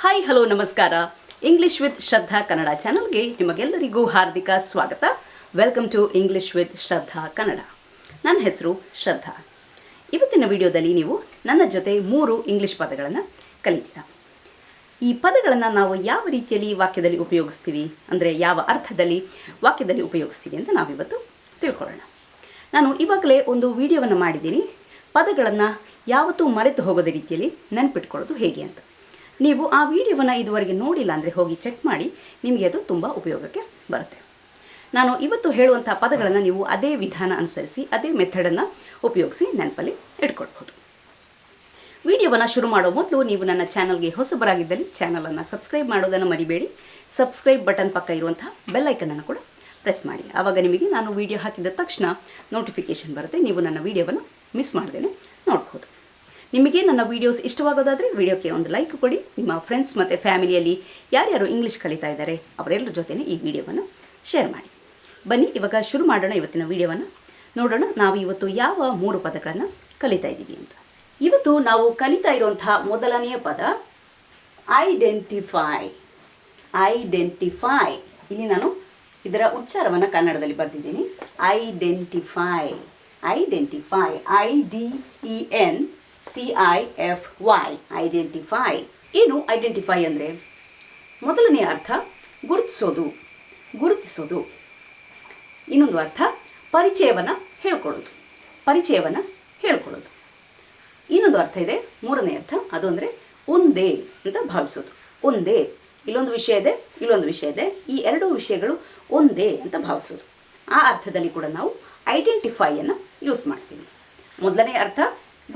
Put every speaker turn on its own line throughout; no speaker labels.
Hi hello ನಮಸ್ಕಾರ. English with ಶ್ರದ್ಧಾ ಕನ್ನಡ ಚಾನಲ್ಗೆ ನಿಮಗೆಲ್ಲರಿಗೂ ಹಾರ್ದಿಕ ಸ್ವಾಗತ. ವೆಲ್ಕಮ್ ಟು ಇಂಗ್ಲಿಷ್ ವಿತ್ ಶ್ರದ್ಧಾ ಕನ್ನಡ. ನನ್ನ ಹೆಸರು ಶ್ರದ್ಧಾ. ಇವತ್ತಿನ ವಿಡಿಯೋದಲ್ಲಿ ನೀವು ನನ್ನ ಜೊತೆ 3 ಇಂಗ್ಲಿಷ್ ಪದಗಳನ್ನು ಕಲಿತೀರಾ. ಈ ಪದಗಳನ್ನು ನಾವು ಯಾವ ರೀತಿಯಲ್ಲಿ ವಾಕ್ಯದಲ್ಲಿ ಉಪಯೋಗಿಸ್ತೀವಿ, ಅಂದರೆ ಯಾವ ಅರ್ಥದಲ್ಲಿ ವಾಕ್ಯದಲ್ಲಿ ಉಪಯೋಗಿಸ್ತೀವಿ ಅಂತ ನಾವಿವತ್ತು ತಿಳ್ಕೊಳ್ಳೋಣ. ನಾನು ಇವಾಗಲೇ ಒಂದು ವಿಡಿಯೋವನ್ನು ಮಾಡಿದ್ದೀನಿ, ಪದಗಳನ್ನು ಯಾವತ್ತೂ ಮರೆತು ಹೋಗೋದ ರೀತಿಯಲ್ಲಿ ನೆನಪಿಟ್ಕೊಳ್ಳೋದು ಹೇಗೆ ಅಂತ. ನೀವು ಆ ವಿಡಿಯೋವನ್ನು ಇದುವರೆಗೆ ನೋಡಿಲ್ಲ ಅಂದರೆ ಹೋಗಿ ಚೆಕ್ ಮಾಡಿ, ನಿಮಗೆ ಅದು ತುಂಬ ಉಪಯೋಗಕ್ಕೆ ಬರುತ್ತೆ. ನಾನು ಇವತ್ತು ಹೇಳುವಂಥ ಪದಗಳನ್ನು ನೀವು ಅದೇ ವಿಧಾನ ಅನುಸರಿಸಿ ಅದೇ ಮೆಥಡನ್ನು ಉಪಯೋಗಿಸಿ ನೆನಪಲ್ಲಿ ಇಟ್ಕೊಳ್ಬೋದು. ವಿಡಿಯೋವನ್ನು ಶುರು ಮಾಡೋ ಮೊದಲು ನೀವು ನನ್ನ ಚಾನಲ್ಗೆ ಹೊಸಬರಾಗಿದ್ದಲ್ಲಿ ಚಾನಲನ್ನು ಸಬ್ಸ್ಕ್ರೈಬ್ ಮಾಡೋದನ್ನು ಮರಿಬೇಡಿ. ಸಬ್ಸ್ಕ್ರೈಬ್ ಬಟನ್ ಪಕ್ಕ ಇರುವಂಥ ಬೆಲ್ಲೈಕನನ್ನು ಕೂಡ ಪ್ರೆಸ್ ಮಾಡಿ. ಆವಾಗ ನಿಮಗೆ ನಾನು ವಿಡಿಯೋ ಹಾಕಿದ ತಕ್ಷಣ ನೋಟಿಫಿಕೇಷನ್ ಬರುತ್ತೆ. ನೀವು ನನ್ನ ವಿಡಿಯೋವನ್ನು ಮಿಸ್ ಮಾಡ್ದೇನೆ ನೋಡ್ಬೋದು. ನಿಮಗೆ ನನ್ನ ವೀಡಿಯೋಸ್ ಇಷ್ಟವಾಗೋದಾದರೆ ವಿಡಿಯೋಕ್ಕೆ ಒಂದು ಲೈಕ್ ಕೊಡಿ. ನಿಮ್ಮ ಫ್ರೆಂಡ್ಸ್ ಮತ್ತು ಫ್ಯಾಮಿಲಿಯಲ್ಲಿ ಯಾರ್ಯಾರು ಇಂಗ್ಲೀಷ್ ಕಲಿತಾ ಇದ್ದಾರೆ ಅವರೆಲ್ಲರ ಜೊತೆನೇ ಈ ವಿಡಿಯೋವನ್ನು ಶೇರ್ ಮಾಡಿ. ಬನ್ನಿ ಇವಾಗ ಶುರು ಮಾಡೋಣ ಇವತ್ತಿನ ವಿಡಿಯೋವನ್ನು. ನೋಡೋಣ ನಾವು ಇವತ್ತು ಯಾವ 3 ಪದಗಳನ್ನು ಕಲಿತಾ ಇದ್ದೀವಿ ಅಂತ. ಇವತ್ತು ನಾವು ಕಲಿತಾ ಇರುವಂತಹ ಮೊದಲನೆಯ ಪದ ಐಡೆಂಟಿಫೈ. ಐಡೆಂಟಿಫೈ, ಇಲ್ಲಿ ನಾನು ಇದರ ಉಚ್ಚಾರವನ್ನು ಕನ್ನಡದಲ್ಲಿ ಬರೆದಿದ್ದೀನಿ. Identify, identify, IDENTIFY, identify. ಏನು ಐಡೆಂಟಿಫೈ ಅಂದರೆ? ಮೊದಲನೆಯ ಅರ್ಥ ಗುರುತಿಸೋದು, ಗುರುತಿಸೋದು. ಇನ್ನೊಂದು ಅರ್ಥ ಪರಿಚಯವನ್ನು ಹೇಳ್ಕೊಳ್ಳೋದು, ಪರಿಚಯವನ್ನು ಹೇಳ್ಕೊಳ್ಳೋದು. ಇನ್ನೊಂದು ಅರ್ಥ ಇದೆ, ಮೂರನೇ ಅರ್ಥ, ಅದು ಅಂದರೆ ಒಂದೇ ಅಂತ ಭಾವಿಸೋದು. ಒಂದೇ, ಇಲ್ಲೊಂದು ವಿಷಯ ಇದೆ, ಇಲ್ಲೊಂದು ವಿಷಯ ಇದೆ, ಈ ಎರಡೂ ವಿಷಯಗಳು ಒಂದೇ ಅಂತ ಭಾವಿಸೋದು. ಆ ಅರ್ಥದಲ್ಲಿ ಕೂಡ ನಾವು ಐಡೆಂಟಿಫೈಯನ್ನು ಯೂಸ್ ಮಾಡ್ತೀವಿ. ಮೊದಲನೇ ಅರ್ಥ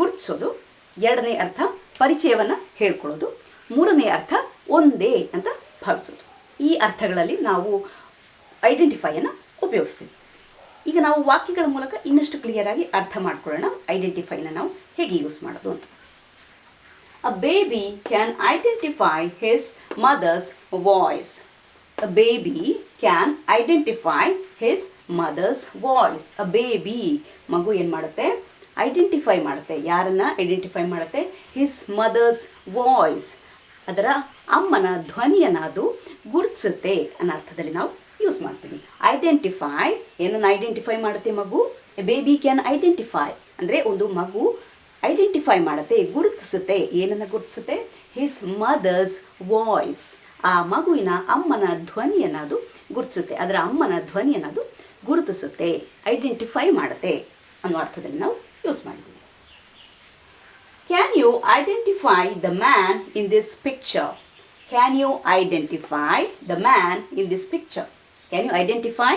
ಗುರುತಿಸೋದು, ಎರಡನೇ ಅರ್ಥ ಪರಿಚಯವನ್ನು ಹೇಳ್ಕೊಳ್ಳೋದು, ಮೂರನೇ ಅರ್ಥ ಒಂದೇ ಅಂತ ಭಾವಿಸೋದು. ಈ ಅರ್ಥಗಳಲ್ಲಿ ನಾವು ಐಡೆಂಟಿಫೈಯನ್ನು ಉಪಯೋಗಿಸ್ತೀವಿ. ಈಗ ನಾವು ವಾಕ್ಯಗಳ ಮೂಲಕ ಇನ್ನಷ್ಟು ಕ್ಲಿಯರ್ ಆಗಿ ಅರ್ಥ ಮಾಡ್ಕೊಳ್ಳೋಣ ಐಡೆಂಟಿಫೈನ ನಾವು ಹೇಗೆ ಯೂಸ್ ಮಾಡೋದು ಅಂತ. A baby can identify his mother's voice. A baby can identify his mother's voice. A baby, ಮಗು ಏನು ಮಾಡುತ್ತೆ? ಐಡೆಂಟಿಫೈ ಮಾಡುತ್ತೆ. ಯಾರನ್ನು ಐಡೆಂಟಿಫೈ ಮಾಡುತ್ತೆ? ಹಿಸ್ ಮದರ್ಸ್ ವಾಯ್ಸ್, ಅದರ ಅಮ್ಮನ ಧ್ವನಿಯನ್ನು ಅದು ಗುರುತಿಸುತ್ತೆ ಅನ್ನೋ ಅರ್ಥದಲ್ಲಿ ನಾವು ಯೂಸ್ ಮಾಡ್ತೀವಿ. ಐಡೆಂಟಿಫೈ, ಏನನ್ನು ಐಡೆಂಟಿಫೈ ಮಾಡುತ್ತೆ ಮಗು? ಎ ಬೇಬಿ ಕ್ಯಾನ್ ಐಡೆಂಟಿಫೈ ಅಂದರೆ ಒಂದು ಮಗು ಐಡೆಂಟಿಫೈ ಮಾಡುತ್ತೆ, ಗುರುತಿಸುತ್ತೆ. ಏನನ್ನು ಗುರುತಿಸುತ್ತೆ? ಹಿಸ್ ಮದರ್ಸ್ ವಾಯ್ಸ್, ಆ ಮಗುವಿನ ಅಮ್ಮನ ಧ್ವನಿಯನ್ನು ಅದು ಗುರುತಿಸುತ್ತೆ, ಅದರ ಅಮ್ಮನ ಧ್ವನಿಯನ್ನು ಅದು ಗುರುತಿಸುತ್ತೆ, ಐಡೆಂಟಿಫೈ ಮಾಡುತ್ತೆ ಅನ್ನೋ ಅರ್ಥದಲ್ಲಿ ನಾವು ಯೂಸ್ ಮಾಡಿದ್ದೀವಿ. Can you identify the man in this picture? Can you identify the man in this picture? Can you identify,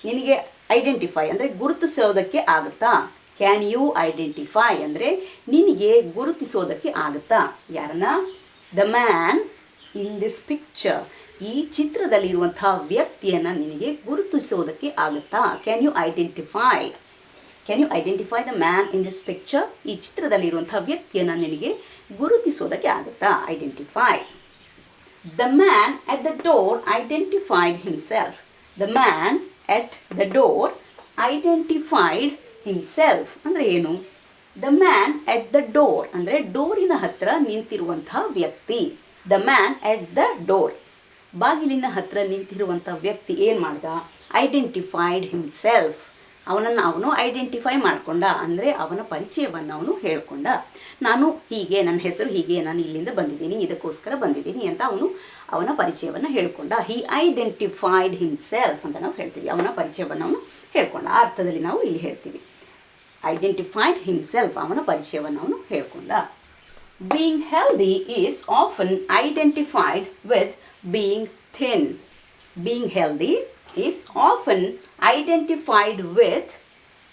ನಿನಗೆ ಐಡೆಂಟಿಫೈ ಅಂದರೆ ಗುರುತಿಸೋದಕ್ಕೆ ಆಗುತ್ತಾ? ಕ್ಯಾನ್ ಯು ಐಡೆಂಟಿಫೈ ಅಂದರೆ ನಿನಗೆ ಗುರುತಿಸೋದಕ್ಕೆ ಆಗುತ್ತಾ? ಯಾರನ್ನ? The man in this picture, ಈ ಚಿತ್ರದಲ್ಲಿರುವಂಥ ವ್ಯಕ್ತಿಯನ್ನು ನಿನಗೆ ಗುರುತಿಸೋದಕ್ಕೆ ಆಗುತ್ತಾ? Can you identify, can you identify the man in this picture, ಈ ಚಿತ್ರದಲ್ಲಿರುವಂಥ ವ್ಯಕ್ತಿಯನ್ನು ನಿನಗೆ ಗುರುತಿಸೋದಕ್ಕೆ ಆಗುತ್ತಾ? Identify. The man at the door identified himself. The man at the door identified himself ಅಂದರೆ ಏನು? The man at the door ಅಂದರೆ ಡೋರಿನ ಹತ್ತಿರ ನಿಂತಿರುವಂಥ ವ್ಯಕ್ತಿ. The man at the door, ಬಾಗಿಲಿನ ಹತ್ತಿರ ನಿಂತಿರುವಂಥ ವ್ಯಕ್ತಿ ಏನು ಮಾಡ್ದ? ಐಡೆಂಟಿಫೈಡ್ ಹಿಮ್ಸೆಲ್ಫ್, ಅವನನ್ನು ಅವನು ಐಡೆಂಟಿಫೈ ಮಾಡಿಕೊಂಡ, ಅಂದರೆ ಅವನ ಪರಿಚಯವನ್ನು ಅವನು ಹೇಳ್ಕೊಂಡ. ನಾನು ಹೀಗೆ, ನನ್ನ ಹೆಸರು ಹೀಗೆ, ನಾನು ಇಲ್ಲಿಂದ ಬಂದಿದ್ದೀನಿ, ಇದಕ್ಕೋಸ್ಕರ ಬಂದಿದ್ದೀನಿ ಅಂತ ಅವನ ಪರಿಚಯವನ್ನು ಹೇಳ್ಕೊಂಡ. ಹಿ ಐಡೆಂಟಿಫೈಡ್ ಹಿಮ್ಸೆಲ್ಫ್ ಅಂತ ನಾವು ಹೇಳ್ತೀವಿ. ಅವನ ಪರಿಚಯವನ್ನು ಅವನು ಹೇಳ್ಕೊಂಡ. ಆ ಅರ್ಥದಲ್ಲಿ ನಾವು ಇಲ್ಲಿ ಹೇಳ್ತೀವಿ ಐಡೆಂಟಿಫೈಡ್ ಹಿಮ್ಸೆಲ್ಫ್, ಅವನ ಪರಿಚಯವನ್ನು ಅವನು ಹೇಳ್ಕೊಂಡ. Being healthy is often identified with being thin. Being healthy is often identified with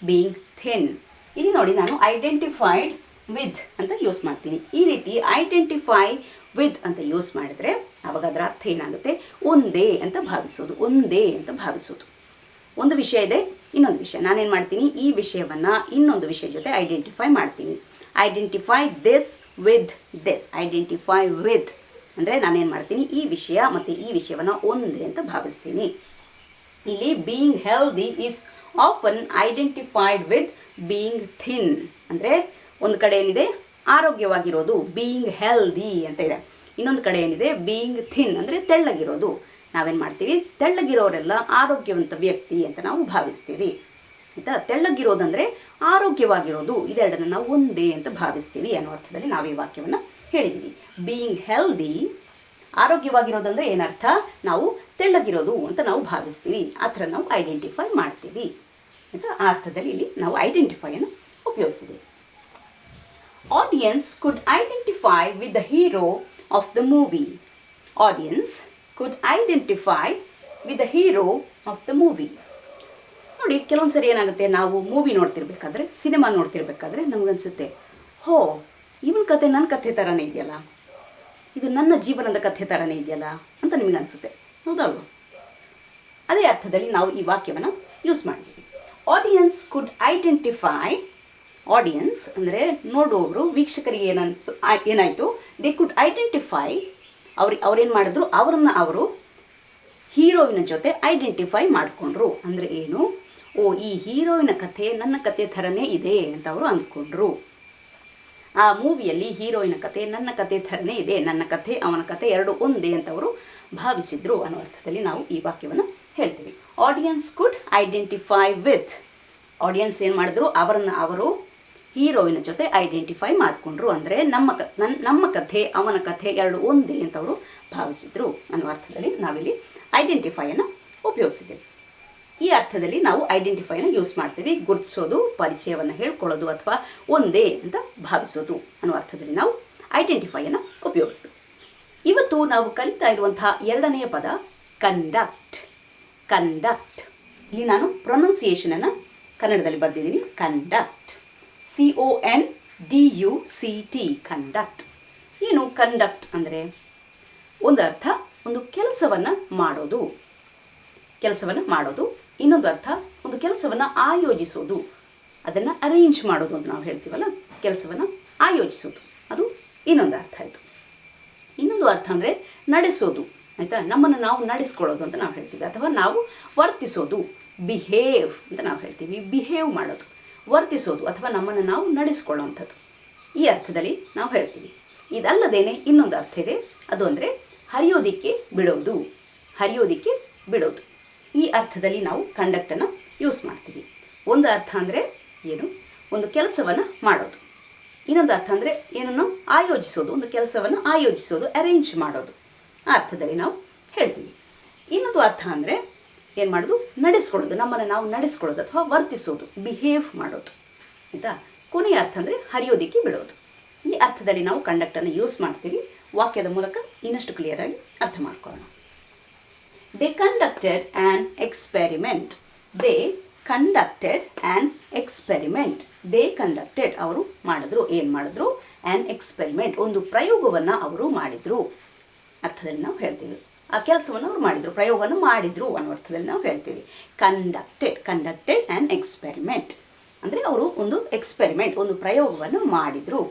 being thin. ಇಲ್ಲಿ ನೋಡಿ, ನಾನು ಐಡೆಂಟಿಫೈಡ್ ವಿತ್ ಅಂತ ಯೂಸ್ ಮಾಡ್ತೀನಿ. ಈ ರೀತಿ ಐಡೆಂಟಿಫೈ ವಿತ್ ಅಂತ ಯೂಸ್ ಮಾಡಿದರೆ ಆವಾಗ ಅದರ ಅರ್ಥ ಏನಾಗುತ್ತೆ? ಒಂದೇ ಅಂತ ಭಾವಿಸೋದು, ಒಂದೇ ಅಂತ ಭಾವಿಸೋದು. ಒಂದು ವಿಷಯ ಇದೆ, ಇನ್ನೊಂದು ವಿಷಯ, ನಾನೇನು ಮಾಡ್ತೀನಿ? ಈ ವಿಷಯವನ್ನು ಇನ್ನೊಂದು ವಿಷಯ ಜೊತೆ ಐಡೆಂಟಿಫೈ ಮಾಡ್ತೀನಿ. Identify this with this. Identify with ಅಂದರೆ ನಾನೇನು ಮಾಡ್ತೀನಿ? ಈ ವಿಷಯ ಮತ್ತು ಈ ವಿಷಯವನ್ನು ಒಂದೇ ಅಂತ ಭಾವಿಸ್ತೀನಿ. ಇಲ್ಲಿ being healthy is often identified with being thin ಅಂದರೆ ಒಂದು ಕಡೆ ಏನಿದೆ? ಆರೋಗ್ಯವಾಗಿರೋದು, ಬೀಯಿಂಗ್ ಹೆಲ್ದಿ ಅಂತ ಇದೆ. ಇನ್ನೊಂದು ಕಡೆ ಏನಿದೆ ಬೀಯಿಂಗ್ ಥಿನ್ ಅಂದರೆ ತೆಳ್ಳಗಿರೋದು. ನಾವೇನು ಮಾಡ್ತೀವಿ, ತೆಳ್ಳಗಿರೋರೆಲ್ಲ ಆರೋಗ್ಯವಂತ ವ್ಯಕ್ತಿ ಅಂತ ನಾವು ಭಾವಿಸ್ತೀವಿ. ಆಯಿತಾ, ತೆಳ್ಳಗಿರೋದಂದರೆ ಆರೋಗ್ಯವಾಗಿರೋದು, ಇದೆರಡನ್ನು ನಾವು ಒಂದೇ ಅಂತ ಭಾವಿಸ್ತೀವಿ ಅನ್ನೋ ಅರ್ಥದಲ್ಲಿ ನಾವು ಈ ವಾಕ್ಯವನ್ನು ಹೇಳಿದ್ದೀವಿ. ಬೀಯಿಂಗ್ ಹೆಲ್ದಿ, ಆರೋಗ್ಯವಾಗಿರೋದಂದರೆ ಏನರ್ಥ, ನಾವು ತೆಳ್ಳಗಿರೋದು ಅಂತ ನಾವು ಭಾವಿಸ್ತೀವಿ, ಆ ಥರ ನಾವು ಐಡೆಂಟಿಫೈ ಮಾಡ್ತೀವಿ. ಆಯಿತಾ, ಆ ಅರ್ಥದಲ್ಲಿ ಇಲ್ಲಿ ನಾವು ಐಡೆಂಟಿಫೈಯನ್ನು ಉಪಯೋಗಿಸಿದ್ದೀವಿ. Audience could identify with the hero of the movie. Audience could identify with the hero of the movie. ನೋಡಿ, ಕೆಲವೊಂದು ಸರಿ ಏನಾಗುತ್ತೆ, ನಾವು ಮೂವಿ ನೋಡ್ತಿರ್ಬೇಕಾದ್ರೆ, ಸಿನಿಮಾ ನೋಡ್ತಿರ್ಬೇಕಾದ್ರೆ ನಮಗನ್ಸುತ್ತೆ, ಹೋ ಇವನ ಕತೆ ನನ್ನ ಕಥೆ ಥರನೇ ಇದೆಯಲ್ಲ, ಇದು ನನ್ನ ಜೀವನದ ಕಥೆ ಥರನೇ ಇದೆಯಲ್ಲ ಅಂತ ನಿಮಗೆ ಅನಿಸುತ್ತೆ, ಹೌದಲ್ವ? ಅದೇ ಅರ್ಥದಲ್ಲಿ ನಾವು ಈ ವಾಕ್ಯವನ್ನು ಯೂಸ್ ಮಾಡಿದ್ದೀವಿ. ಆಡಿಯನ್ಸ್ ಕುಡ್ ಐಡೆಂಟಿಫೈ, ಆಡಿಯನ್ಸ್ ಅಂದರೆ ನೋಡುವವರು, ವೀಕ್ಷಕರಿಗೆ ಏನಾಯಿತು, ದೇ ಕುಡ್ ಐಡೆಂಟಿಫೈ, ಅವ್ರೇನು ಮಾಡಿದ್ರು, ಅವರು ಹೀರೋವಿನ ಜೊತೆ ಐಡೆಂಟಿಫೈ ಮಾಡಿಕೊಂಡ್ರು. ಅಂದರೆ ಏನು, ಓ ಈ ಹೀರೋವಿನ ಕಥೆ ನನ್ನ ಕಥೆ ಥರನೇ ಇದೆ ಅಂತ ಅವರು ಅಂದ್ಕೊಂಡ್ರು. ಆ ಮೂವಿಯಲ್ಲಿ ಹೀರೋಯಿನ ಕಥೆ ನನ್ನ ಕಥೆ ಥರನೇ ಇದೆ, ನನ್ನ ಕಥೆ ಅವನ ಕಥೆ ಎರಡು ಒಂದೇ ಅಂತ ಅವರು ಭಾವಿಸಿದ್ರು ಅನ್ನೋ ಅರ್ಥದಲ್ಲಿ ನಾವು ಈ ವಾಕ್ಯವನ್ನು ಹೇಳ್ತೀವಿ. Audience could identify with, audience ಏನು ಮಾಡಿದ್ರು, ಅವರು ಹೀರೋಯಿನ ಜೊತೆ ಐಡೆಂಟಿಫೈ ಮಾಡಿಕೊಂಡ್ರು. ಅಂದರೆ ನಮ್ಮ ಕಥೆ ಅವನ ಕಥೆ ಎರಡು ಒಂದೇ ಅಂತ ಅವರು ಭಾವಿಸಿದ್ರು ಅನ್ನೋ ಅರ್ಥದಲ್ಲಿ ನಾವಿಲ್ಲಿ ಐಡೆಂಟಿಫೈಯನ್ನು ಉಪಯೋಗಿಸಿದ್ದೇವೆ. ಈ ಅರ್ಥದಲ್ಲಿ ನಾವು ಐಡೆಂಟಿಫೈನ ಯೂಸ್ ಮಾಡ್ತೀವಿ. ಗುರುತಿಸೋದು, ಪರಿಚಯವನ್ನು ಹೇಳ್ಕೊಳ್ಳೋದು ಅಥವಾ ಒಂದೇ ಅಂತ ಭಾವಿಸೋದು ಅನ್ನೋ ಅರ್ಥದಲ್ಲಿ ನಾವು ಐಡೆಂಟಿಫೈಯನ್ನು ಉಪಯೋಗಿಸ್ತೀವಿ. ಇವತ್ತು ನಾವು ಕಲಿತಾ ಇರುವಂತಹ ಎರಡನೆಯ ಪದ ಕಂಡಕ್ಟ್. ಕಂಡಕ್ಟ್, ಇಲ್ಲಿ ನಾನು ಪ್ರೊನೌನ್ಸಿಯೇಷನನ್ನು ಕನ್ನಡದಲ್ಲಿ ಬರೆದಿದ್ದೀನಿ, ಕಂಡಕ್ಟ್, CONDUCT, ಕಂಡಕ್ಟ್. ಏನು ಕಂಡಕ್ಟ್ ಅಂದರೆ, ಒಂದು ಅರ್ಥ ಒಂದು ಕೆಲಸವನ್ನು ಮಾಡೋದು, ಇನ್ನೊಂದು ಅರ್ಥ ಒಂದು ಕೆಲಸವನ್ನು ಆಯೋಜಿಸೋದು, ಅದನ್ನು ಅರೇಂಜ್ ಮಾಡೋದು ಅಂತ ನಾವು ಹೇಳ್ತೀವಲ್ಲ, ಕೆಲಸವನ್ನು ಆಯೋಜಿಸೋದು, ಅದು ಇನ್ನೊಂದು ಅರ್ಥ ಆಯಿತು. ಇನ್ನೊಂದು ಅರ್ಥ ಅಂದರೆ ನಡೆಸೋದು, ಆಯಿತಾ, ನಮ್ಮನ್ನು ನಾವು ನಡೆಸ್ಕೊಳ್ಳೋದು ಅಂತ ನಾವು ಹೇಳ್ತೀವಿ, ಅಥವಾ ನಾವು ವರ್ತಿಸೋದು, ಬಿಹೇವ್ ಅಂತ ನಾವು ಹೇಳ್ತೀವಿ. ಬಿಹೇವ್ ಮಾಡೋದು, ವರ್ತಿಸೋದು ಅಥವಾ ನಮ್ಮನ್ನು ನಾವು ನಡೆಸ್ಕೊಳ್ಳೋವಂಥದ್ದು, ಈ ಅರ್ಥದಲ್ಲಿ ನಾವು ಹೇಳ್ತೀವಿ. ಇದಲ್ಲದೇನೆ ಇನ್ನೊಂದು ಅರ್ಥ ಇದೆ, ಅದು ಅಂದರೆ ಹರಿಯೋದಿಕ್ಕೆ ಬಿಡೋದು, ಹರಿಯೋದಿಕ್ಕೆ ಬಿಡೋದು. ಈ ಅರ್ಥದಲ್ಲಿ ನಾವು ಕಂಡಕ್ಟನ್ನು ಯೂಸ್ ಮಾಡ್ತೀವಿ. ಒಂದು ಅರ್ಥ ಅಂದರೆ ಏನು, ಒಂದು ಕೆಲಸವನ್ನು ಮಾಡೋದು. ಇನ್ನೊಂದು ಅರ್ಥ ಅಂದರೆ ಏನನ್ನು ಆಯೋಜಿಸೋದು, ಒಂದು ಕೆಲಸವನ್ನು ಆಯೋಜಿಸೋದು, ಅರೇಂಜ್ ಮಾಡೋದು, ಆ ಅರ್ಥದಲ್ಲಿ ನಾವು ಹೇಳ್ತೀವಿ. ಇನ್ನೊಂದು ಅರ್ಥ ಅಂದರೆ ಏನು ಮಾಡೋದು, ನಡೆಸ್ಕೊಳ್ಳೋದು, ನಮ್ಮನ್ನು ನಾವು ನಡೆಸ್ಕೊಳ್ಳೋದು ಅಥವಾ ವರ್ತಿಸೋದು, ಬಿಹೇವ್ ಮಾಡೋದು, ಆಯಿತಾ. ಕೊನೆಯ ಅರ್ಥ ಅಂದರೆ ಹರಿಯೋದಿಕ್ಕೆ ಬಿಡೋದು. ಈ ಅರ್ಥದಲ್ಲಿ ನಾವು ಕಂಡಕ್ಟನ್ನು ಯೂಸ್ ಮಾಡ್ತೀವಿ. ವಾಕ್ಯದ ಮೂಲಕ ಇನ್ನಷ್ಟು ಕ್ಲಿಯರಾಗಿ ಅರ್ಥ ಮಾಡ್ಕೊಳ್ಳೋಣ. They conducted an experiment. They conducted an experiment. They conducted, ಅವರು ಮಾಡಿದ್ರು, ಏನು ಮಾಡಿದ್ರು, an experiment, ಒಂದು ಪ್ರಯೋಗವನ್ನು ಅವರು ಮಾಡಿದರು ಅರ್ಥದಲ್ಲಿ ನಾವು ಹೇಳ್ತೀವಿ. ಆ ಕೆಲಸವನ್ನು ಅವರು ಮಾಡಿದರು, ಪ್ರಯೋಗವನ್ನು ಮಾಡಿದರು ಅನ್ನೋ ಅರ್ಥದಲ್ಲಿ ನಾವು ಹೇಳ್ತೀವಿ. ಕಂಡಕ್ಟೆಡ್ an experiment ಅಂದರೆ ಅವರು ಒಂದು ಎಕ್ಸ್ಪೆರಿಮೆಂಟ್, ಒಂದು ಪ್ರಯೋಗವನ್ನು ಮಾಡಿದರು.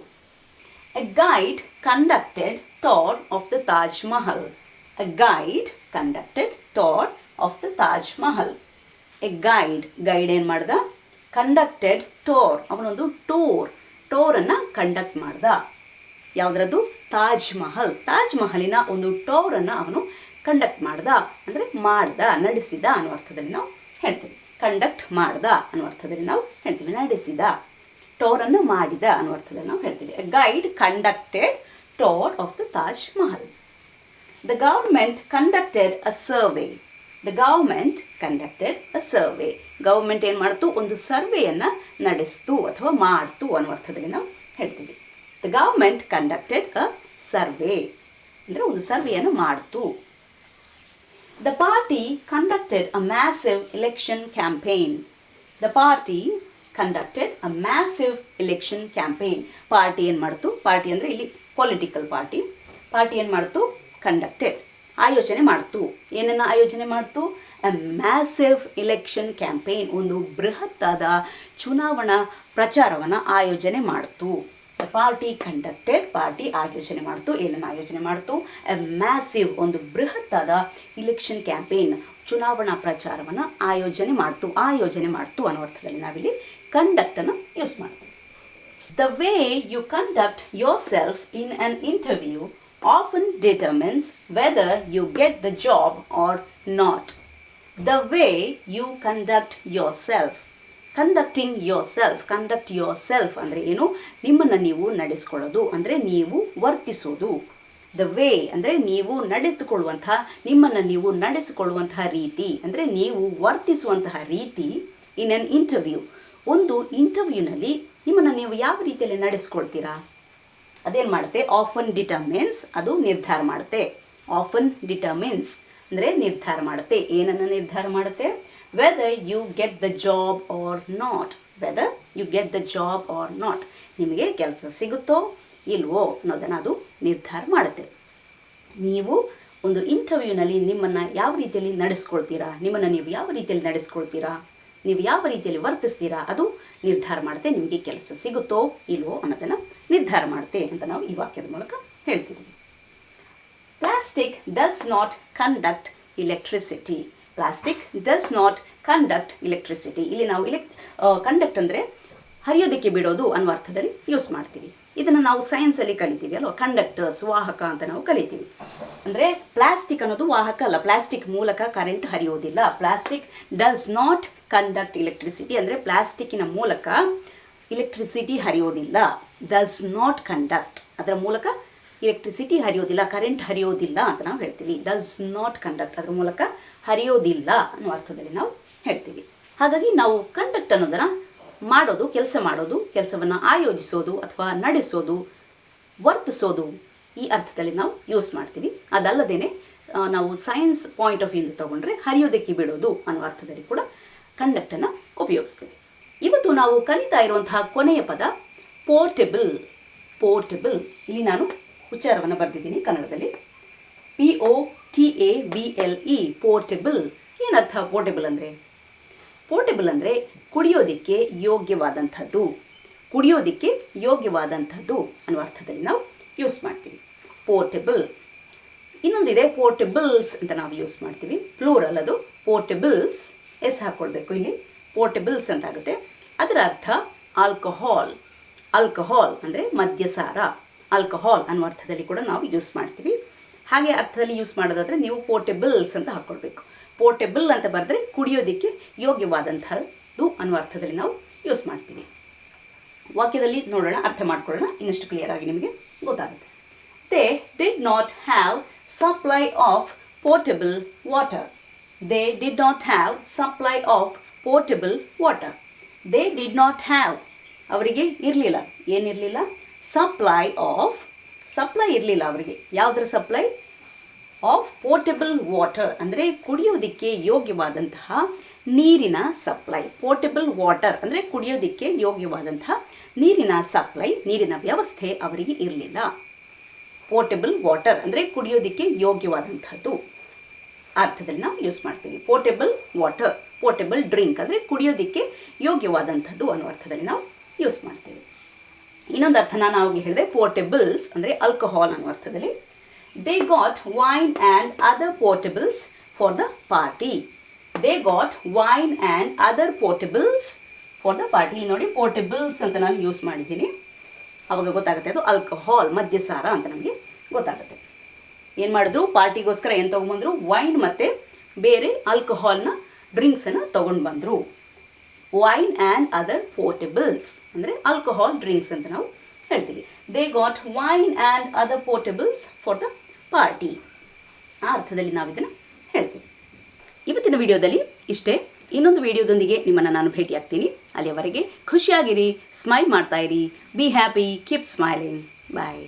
A guide conducted tour of the Taj Mahal. A guide conducted tour of the Taj Mahal. A guide ಏನು ಮಾಡ್ದ, ಕಂಡಕ್ಟೆಡ್ tour, ಅವನೊಂದು ಟೂರನ್ನು ಕಂಡಕ್ಟ್ ಮಾಡ್ದ. ಯಾವುದ್ರದ್ದು, ತಾಜ್ ಮಹಲಿನ ಒಂದು ಟೂರನ್ನು ಅವನು ಕಂಡಕ್ಟ್ ಮಾಡ್ದ, ಅಂದರೆ ನಡೆಸಿದ ಅನ್ನೋ ಅರ್ಥದಲ್ಲಿ ನಾವು ಹೇಳ್ತೀವಿ. ಕಂಡಕ್ಟ್ ಮಾಡ್ದ ಅನ್ನೋ ಅರ್ಥದಲ್ಲಿ ನಾವು ಹೇಳ್ತೀವಿ, ನಡೆಸಿದ, ಟೂರನ್ನು ಮಾಡಿದ ಅನ್ನೋ ಅರ್ಥದಲ್ಲಿ ನಾವು ಹೇಳ್ತೀವಿ. A guide conducted tour of the Taj Mahal. The government conducted a survey. The government conducted a survey. Government ಏನು ಮಾಡ್ತು, ಒಂದು ಸರ್ವೆಯನ್ನು ನಡೆಸ್ತು ಅಥವಾ ಮಾಡ್ತು ಅನ್ನೋ ಅರ್ಥದಲ್ಲಿ ನಾವು ಹೇಳ್ತೀವಿ. The government conducted a survey ಅಂದರೆ ಒಂದು ಸರ್ವೆಯನ್ನು ಮಾಡ್ತು. The party conducted a massive election campaign. The party conducted a massive election campaign. Party ಏನು ಮಾಡ್ತು, ಪಾರ್ಟಿ ಅಂದರೆ ಇಲ್ಲಿ ಪೊಲಿಟಿಕಲ್ ಪಾರ್ಟಿ ಏನು ಮಾಡ್ತು, ಕಂಡಕ್ಟೆಡ್, ಆಯೋಜನೆ ಮಾಡ್ತು. ಏನನ್ನು ಆಯೋಜನೆ ಮಾಡ್ತು, ಎ ಮ್ಯಾಸಿವ್ ಎಲೆಕ್ಷನ್ ಕ್ಯಾಂಪೇನ್, ಒಂದು ಬೃಹತ್ತಾದ ಚುನಾವಣಾ ಪ್ರಚಾರವನ್ನು ಆಯೋಜನೆ ಮಾಡ್ತು. ದ ಪಾರ್ಟಿ ಕಂಡಕ್ಟೆಡ್, ಪಾರ್ಟಿ ಆಯೋಜನೆ ಮಾಡ್ತು. ಏನನ್ನು ಆಯೋಜನೆ ಮಾಡ್ತು, ಎ ಮ್ಯಾಸಿವ್, ಒಂದು ಬೃಹತ್ತಾದ ಇಲೆಕ್ಷನ್ ಕ್ಯಾಂಪೇನ್, ಚುನಾವಣಾ ಪ್ರಚಾರವನ್ನು ಆಯೋಜನೆ ಮಾಡ್ತು ಅನ್ನೋ ಅರ್ಥದಲ್ಲಿ ನಾವಿಲ್ಲಿ ಕಂಡಕ್ಟನ್ನು ಯೂಸ್ ಮಾಡ್ತೀವಿ. The way you conduct yourself in an interview often determines whether you get the job or not. The way you conduct yourself. Conduct your self ಅಂದರೆ ಏನು? ನಿಮ್ಮನ್ನು ನೀವು ನಡೆಸ್ಕೊಳ್ಳೋದು ಅಂದರೆ ನೀವು ವರ್ತಿಸೋದು. ದ ವೇ ಅಂದರೆ ನೀವು ನಡೆದುಕೊಳ್ಳುವಂತಹ, ನಿಮ್ಮನ್ನು ನೀವು ನಡೆಸಿಕೊಳ್ಳುವಂತಹ ರೀತಿ ಅಂದರೆ ನೀವು ವರ್ತಿಸುವಂತಹ ರೀತಿ. ಇನ್ ಅನ್ ಇಂಟರ್ವ್ಯೂ, ಒಂದು ಇಂಟರ್ವ್ಯೂನಲ್ಲಿ ನಿಮ್ಮನ್ನು ನೀವು ಯಾವ ರೀತಿಯಲ್ಲಿ ನಡೆಸ್ಕೊಳ್ತೀರಾ? ಅದೇನು ಮಾಡುತ್ತೆ? ಆಫನ್ ಡಿಟರ್ಮಿನ್ಸ್, ಅದು ನಿರ್ಧಾರ ಮಾಡುತ್ತೆ. ಆಫನ್ ಡಿಟರ್ಮಿನ್ಸ್ ಅಂದರೆ ನಿರ್ಧಾರ ಮಾಡುತ್ತೆ. ಏನನ್ನು ನಿರ್ಧಾರ ಮಾಡುತ್ತೆ? Whether you get the job or not. Whether you get the job or not, ನಿಮಗೆ ಕೆಲಸ ಸಿಗುತ್ತೋ ಇಲ್ವೋ ಅನ್ನೋದನ್ನು ಅದು ನಿರ್ಧಾರ ಮಾಡುತ್ತೆ. ನೀವು ಒಂದು ಇಂಟರ್ವ್ಯೂನಲ್ಲಿ ನಿಮ್ಮನ್ನು ಯಾವ ರೀತಿಯಲ್ಲಿ ನಡೆಸ್ಕೊಳ್ತೀರಾ, ನಿಮ್ಮನ್ನು ನೀವು ಯಾವ ರೀತಿಯಲ್ಲಿ ನಡೆಸ್ಕೊಳ್ತೀರಾ, ನೀವು ಯಾವ ರೀತಿಯಲ್ಲಿ ವರ್ತಿಸ್ತೀರಾ, ಅದು ನಿರ್ಧಾರ ಮಾಡುತ್ತೆ ನಿಮಗೆ ಕೆಲಸ ಸಿಗುತ್ತೋ ಇಲ್ವೋ ಅನ್ನೋದನ್ನು ನಿರ್ಧಾರ ಮಾಡುತ್ತೆ ಅಂತ ನಾವು ಈ ವಾಕ್ಯದ ಮೂಲಕ ಹೇಳ್ತಿದ್ದೀವಿ. Plastic does not conduct electricity. Plastic does not conduct electricity. ಇಲ್ಲಿ ನಾವು ಕಂಡಕ್ಟ್ ಅಂದರೆ ಹರಿಯೋದಕ್ಕೆ ಬಿಡೋದು ಅನ್ನೋ ಅರ್ಥದಲ್ಲಿ ಯೂಸ್ ಮಾಡ್ತೀವಿ. ಇದನ್ನು ನಾವು ಸೈನ್ಸಲ್ಲಿ ಕಲಿತೀವಿ ಅಲ್ವಾ, ಕಂಡಕ್ಟರ್ಸ್, ವಾಹಕ ಅಂತ ನಾವು ಕಲಿತೀವಿ. ಅಂದರೆ ಪ್ಲಾಸ್ಟಿಕ್ ಅನ್ನೋದು ವಾಹಕ ಅಲ್ಲ, ಪ್ಲಾಸ್ಟಿಕ್ ಮೂಲಕ ಕರೆಂಟ್ ಹರಿಯೋದಿಲ್ಲ. Plastic does not conduct electricity ಅಂದರೆ ಪ್ಲಾಸ್ಟಿಕ್ಕಿನ ಮೂಲಕ ಇಲೆಕ್ಟ್ರಿಸಿಟಿ ಹರಿಯೋದಿಲ್ಲ. ಡಸ್ ನಾಟ್ ಕಂಡಕ್ಟ್, ಅದರ ಮೂಲಕ ಇಲೆಕ್ಟ್ರಿಸಿಟಿ ಹರಿಯೋದಿಲ್ಲ, ಕರೆಂಟ್ ಹರಿಯೋದಿಲ್ಲ ಅಂತ ನಾವು ಹೇಳ್ತೀವಿ. ಡಸ್ ನಾಟ್ ಕಂಡಕ್ಟ್, ಅದರ ಮೂಲಕ ಹರಿಯೋದಿಲ್ಲ ಅನ್ನೋ ಅರ್ಥದಲ್ಲಿ ನಾವು ಹೇಳ್ತೀವಿ. ಹಾಗಾಗಿ ನಾವು ಕಂಡಕ್ಟ್ ಅನ್ನೋದನ್ನು ಮಾಡೋದು, ಕೆಲಸವನ್ನು ಆಯೋಜಿಸೋದು ಅಥವಾ ನಡೆಸೋದು, ವರ್ತಿಸೋದು, ಈ ಅರ್ಥದಲ್ಲಿ ನಾವು ಯೂಸ್ ಮಾಡ್ತೀವಿ. ಅದಲ್ಲದೇ ನಾವು ಸೈನ್ಸ್ ಪಾಯಿಂಟ್ ಆಫ್ ವ್ಯೂಯಿಂದ ತಗೊಂಡ್ರೆ ಹರಿಯೋದಕ್ಕೆ ಬಿಡೋದು ಅನ್ನೋ ಅರ್ಥದಲ್ಲಿ ಕೂಡ ಕಂಡಕ್ಟನ್ನು ಉಪಯೋಗಿಸ್ತೀವಿ. ಇವತ್ತು ನಾವು ಕಲಿತಾ ಇರುವಂತಹ ಕೊನೆಯ ಪದ ಪೋರ್ಟೆಬಲ್. ಪೋರ್ಟೆಬಲ್, ಇಲ್ಲಿ ನಾನು ಉಚ್ಚಾರವನ್ನು ಬರೆದಿದ್ದೀನಿ ಕನ್ನಡದಲ್ಲಿ. POTABLE, portable. ಏನರ್ಥ ಪೋರ್ಟೆಬಲ್ ಅಂದರೆ? ಪೋರ್ಟೆಬಲ್ ಅಂದರೆ ಕುಡಿಯೋದಕ್ಕೆ ಯೋಗ್ಯವಾದಂಥದ್ದು, ಕುಡಿಯೋದಕ್ಕೆ ಯೋಗ್ಯವಾದಂಥದ್ದು ಅನ್ನೋ ಅರ್ಥದಲ್ಲಿ ನಾವು ಯೂಸ್ ಮಾಡ್ತೀವಿ ಪೋರ್ಟೆಬಲ್. ಇನ್ನೊಂದಿದೆ ಪೋರ್ಟೆಬಲ್ಸ್ ಅಂತ ನಾವು ಯೂಸ್ ಮಾಡ್ತೀವಿ, ಪ್ಲೂರಲ್ ಅದು. ಪೋರ್ಟೆಬಲ್ಸ್ ಎಸ್ ಹಾಕ್ಕೊಳ್ಬೇಕು, ಇಲ್ಲಿ ಪೋರ್ಟೆಬಲ್ಸ್ ಅಂತ ಆಗುತ್ತೆ. ಅದರ ಅರ್ಥ ಆಲ್ಕೋಹಾಲ್. ಆಲ್ಕೋಹಾಲ್ ಅಂದರೆ ಮದ್ಯಸಾರ, ಆಲ್ಕೋಹಾಲ್ ಅನ್ನೋ ಅರ್ಥದಲ್ಲಿ ಕೂಡ ನಾವು ಯೂಸ್ ಮಾಡ್ತೀವಿ. ಹಾಗೆ ಅರ್ಥದಲ್ಲಿ ಯೂಸ್ ಮಾಡೋದಾದರೆ ನೀವು ಪೋರ್ಟೆಬಲ್ಸ್ ಅಂತ ಹಾಕ್ಕೊಳ್ಬೇಕು. ಪೋರ್ಟೆಬಲ್ ಅಂತ ಬರೆದ್ರೆ ಕುಡಿಯೋದಕ್ಕೆ ಯೋಗ್ಯವಾದಂಥದ್ದು ಅನ್ನೋ ಅರ್ಥದಲ್ಲಿ ನಾವು ಯೂಸ್ ಮಾಡ್ತೀವಿ. ವಾಕ್ಯದಲ್ಲಿ ನೋಡೋಣ, ಅರ್ಥ ಮಾಡ್ಕೊಳ್ಳೋಣ, ಇನ್ನಷ್ಟು ಕ್ಲಿಯರ್ ಆಗಿ ನಿಮಗೆ ಗೊತ್ತಾಗುತ್ತೆ. They did not have supply of portable water. They did not have supply of portable water. They did not have, ಅವರಿಗೆ ಇರಲಿಲ್ಲ. ಏನಿರಲಿಲ್ಲ? ಸಪ್ಲೈ ಆಫ್, ಸಪ್ಲೈ ಇರಲಿಲ್ಲ ಅವರಿಗೆ. ಯಾವುದರ ಸಪ್ಲೈ? ಆಫ್ ಪೋರ್ಟೆಬಲ್ ವಾಟರ್ ಅಂದರೆ ಕುಡಿಯೋದಕ್ಕೆ ಯೋಗ್ಯವಾದಂತಹ ನೀರಿನ ಸಪ್ಲೈ. ಪೋರ್ಟೆಬಲ್ ವಾಟರ್ ಅಂದರೆ ಕುಡಿಯೋದಕ್ಕೆ ಯೋಗ್ಯವಾದಂತಹ ನೀರಿನ ಸಪ್ಲೈ, ನೀರಿನ ವ್ಯವಸ್ಥೆ ಅವರಿಗೆ ಇರಲಿಲ್ಲ. ಪೋರ್ಟೆಬಲ್ ವಾಟರ್ ಅಂದರೆ ಕುಡಿಯೋದಕ್ಕೆ ಯೋಗ್ಯವಾದಂಥದ್ದು ಅರ್ಥದಲ್ಲಿ ನಾವು ಯೂಸ್ ಮಾಡ್ತೀವಿ. ಪೋರ್ಟೆಬಲ್ ವಾಟರ್, ಪೋರ್ಟೆಬಲ್ ಡ್ರಿಂಕ್ ಅಂದರೆ ಕುಡಿಯೋದಕ್ಕೆ ಯೋಗ್ಯವಾದಂಥದ್ದು ಅನ್ನೋ ಅರ್ಥದಲ್ಲಿ ನಾವು ಯೂಸ್ ಮಾಡ್ತೀವಿ. ಇನ್ನೊಂದು ಅರ್ಥ ನಾನು ಆವಾಗಲೇ ಹೇಳಿದೆ, ಪೋರ್ಟೆಬಲ್ಸ್ ಅಂದರೆ ಆಲ್ಕೋಹಾಲ್ ಅನ್ನೋ ಅರ್ಥದಲ್ಲಿ. They got wine and other potables for the party. They got wine and other potables for the party. ನೋಡಿ, ಪೋರ್ಟೆಬಲ್ಸ್ ಅಂತ ನಾನು ಯೂಸ್ ಮಾಡಿದ್ದೀನಿ, ಆವಾಗ ಗೊತ್ತಾಗುತ್ತೆ ಅದು ಆಲ್ಕೋಹಾಲ್, ಮದ್ಯಸಾರ ಅಂತ ನಮಗೆ ಗೊತ್ತಾಗುತ್ತೆ. ಏನು ಮಾಡಿದ್ರು? ಪಾರ್ಟಿಗೋಸ್ಕರ ಏನು ತೊಗೊಂಡ್ಬಂದರು? ವೈನ್ ಮತ್ತು ಬೇರೆ ಆಲ್ಕೋಹಾಲ್ನ ಡ್ರಿಂಕ್ಸನ್ನು ತೊಗೊಂಡು ಬಂದರು. ವೈನ್ ಆ್ಯಂಡ್ ಅದರ್ ಪೋರ್ಟೆಬಲ್ಸ್ ಅಂದರೆ ಆಲ್ಕೋಹಾಲ್ ಡ್ರಿಂಕ್ಸ್ ಅಂತ ನಾವು ಹೇಳ್ತೀವಿ. They got wine and other potables for the party. ಆ ಅರ್ಥದಲ್ಲಿ ನಾವು ಇದನ್ನು ಹೇಳ್ತೀವಿ. ಇವತ್ತಿನ ವಿಡಿಯೋದಲ್ಲಿ ಇಷ್ಟೇ. ಇನ್ನೊಂದು ವಿಡಿಯೋದೊಂದಿಗೆ ನಿಮ್ಮನ್ನು ನಾನು ಭೇಟಿಯಾಗ್ತೀನಿ. ಅಲ್ಲಿಯವರೆಗೆ ಖುಷಿಯಾಗಿರಿ, ಸ್ಮೈಲ್ ಮಾಡ್ತಾ ಇರಿ, be happy, keep smiling. Bye.